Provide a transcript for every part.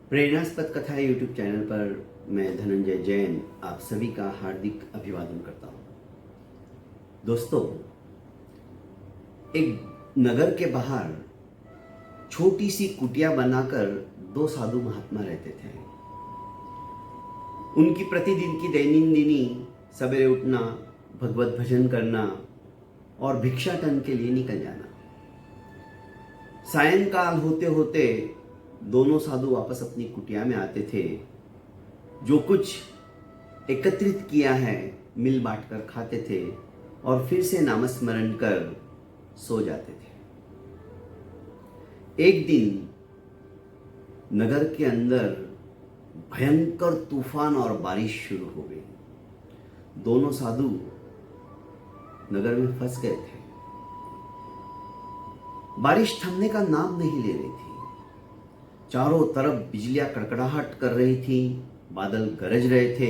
प्रेरणास्पद कथा YouTube channel पर मैं धनंजय जैन आप सभी का हार्दिक अभिवादन करता हूँ। दोस्तों, एक नगर के बाहर छोटी सी कुटिया बनाकर दो साधु महात्मा रहते थे। उनकी प्रतिदिन की दैनंदिनी सवेरे उठना, भगवत भजन करना और भिक्षाटन के लिए निकल जाना। सायंकाल होते होते दोनों साधु वापस अपनी कुटिया में आते थे। जो कुछ एकत्रित किया है मिल बांट कर खाते थे और फिर से नामस्मरण कर सो जाते थे। एक दिन नगर के अंदर भयंकर तूफान और बारिश शुरू हो गई। दोनों साधु नगर में फंस गए थे। बारिश थमने का नाम नहीं ले रही थी। चारों तरफ बिजलियां कड़कड़ाहट कर रही थी, बादल गरज रहे थे।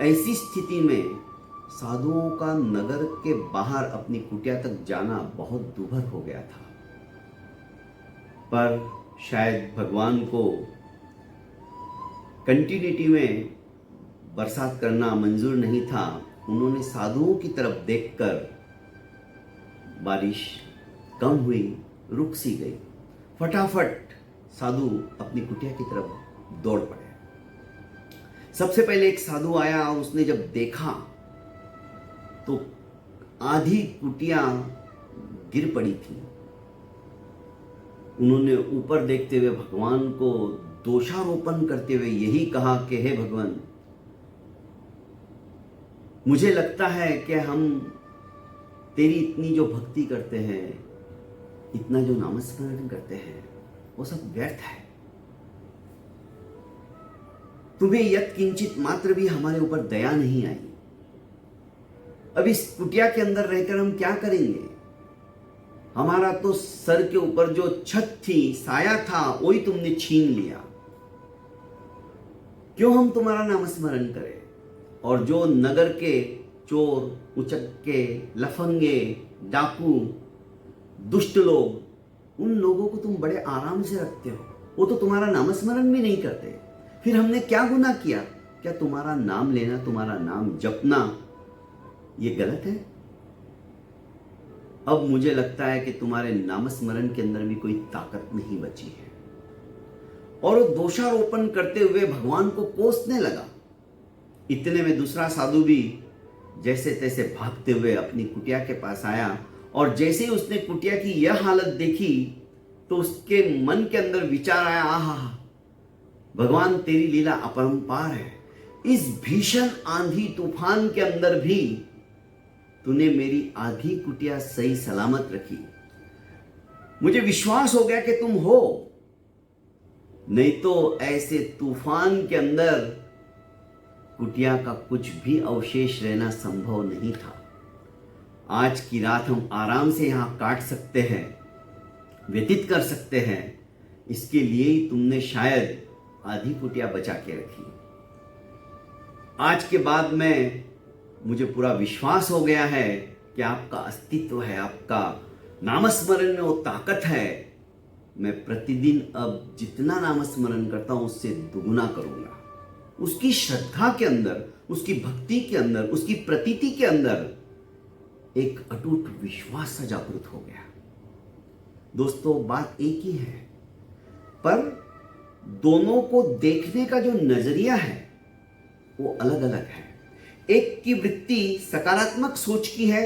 ऐसी स्थिति में साधुओं का नगर के बाहर अपनी कुटिया तक जाना बहुत दूभर हो गया था। पर शायद भगवान को कंटिन्यूटी में बरसात करना मंजूर नहीं था। उन्होंने साधुओं की तरफ देखकर बारिश कम हुई, रुक सी गई। फटाफट साधु अपनी कुटिया की तरफ दौड़ पड़े। सबसे पहले एक साधु आया और उसने जब देखा तो आधी कुटिया गिर पड़ी थी। उन्होंने ऊपर देखते हुए भगवान को दोषारोपण करते हुए यही कहा कि हे भगवान, मुझे लगता है कि हम तेरी इतनी जो भक्ति करते हैं, इतना जो नामस्मरण करते हैं, वो सब व्यर्थ है। तुम्हें यत्किंचित मात्र भी हमारे ऊपर दया नहीं आई। अब इस कुटिया के अंदर रहकर हम क्या करेंगे? हमारा तो सर के ऊपर जो छत थी, साया था, वही तुमने छीन लिया। क्यों हम तुम्हारा नामस्मरण करें? और जो नगर के चोर, उचक्के, लफंगे, डाकू, दुष्ट लोग, उन लोगों को तुम बड़े आराम से रखते हो। वो तो तुम्हारा नामस्मरण भी नहीं करते। फिर हमने क्या गुनाह किया? क्या तुम्हारा नाम लेना, तुम्हारा नाम जपना ये गलत है? अब मुझे लगता है कि तुम्हारे नामस्मरण के अंदर भी कोई ताकत नहीं बची है। और वो दोषारोपण करते हुए भगवान को कोसने लगा। इतने में दूसरा साधु भी जैसे तैसे भागते हुए अपनी कुटिया के पास आया और जैसे ही उसने कुटिया की यह हालत देखी तो उसके मन के अंदर विचार आया, आहा, भगवान तेरी लीला अपरंपार है। इस भीषण आंधी तूफान के अंदर भी तूने मेरी आधी कुटिया सही सलामत रखी। मुझे विश्वास हो गया कि तुम हो, नहीं तो ऐसे तूफान के अंदर कुटिया का कुछ भी अवशेष रहना संभव नहीं था। आज की रात हम आराम से यहां काट सकते हैं, व्यतीत कर सकते हैं। इसके लिए ही तुमने शायद आधी कुटिया बचा के रखी। आज के बाद में मुझे पूरा विश्वास हो गया है कि आपका अस्तित्व है, आपका नामस्मरण में वो ताकत है। मैं प्रतिदिन अब जितना नामस्मरण करता हूं उससे दुगुना करूंगा। उसकी श्रद्धा के अंदर, उसकी भक्ति के अंदर, उसकी प्रतीति के अंदर एक अटूट विश्वास सा जागृत हो गया। दोस्तों, बात एक ही है, पर दोनों को देखने का जो नजरिया है वो अलग अलग है। एक की वृत्ति सकारात्मक सोच की है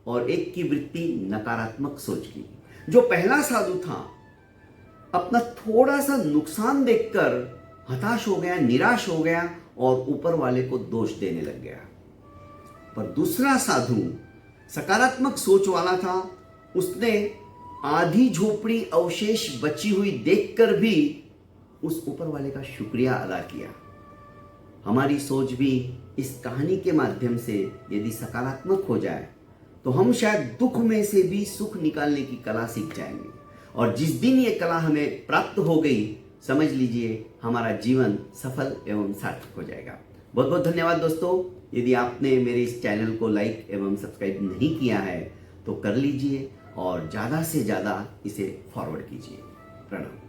और एक की वृत्ति नकारात्मक सोच की। जो पहला साधु था, अपना थोड़ा सा नुकसान देखकर हताश हो गया, निराश हो गया और ऊपर वाले को दोष देने लग गया। पर दूसरा साधु सकारात्मक सोच वाला था। उसने आधी झोपड़ी अवशेष बची हुई देखकर भी उस ऊपर वाले का शुक्रिया अदा किया। हमारी सोच भी इस कहानी के माध्यम से यदि सकारात्मक हो जाए तो हम शायद दुख में से भी सुख निकालने की कला सीख जाएंगे। और जिस दिन ये कला हमें प्राप्त हो गई, समझ लीजिए हमारा जीवन सफल एवं सार्थक हो जाएगा। बहुत बहुत धन्यवाद दोस्तों। यदि आपने मेरे इस चैनल को लाइक एवं सब्सक्राइब नहीं किया है तो कर लीजिए और ज़्यादा से ज़्यादा इसे फॉरवर्ड कीजिए। प्रणाम।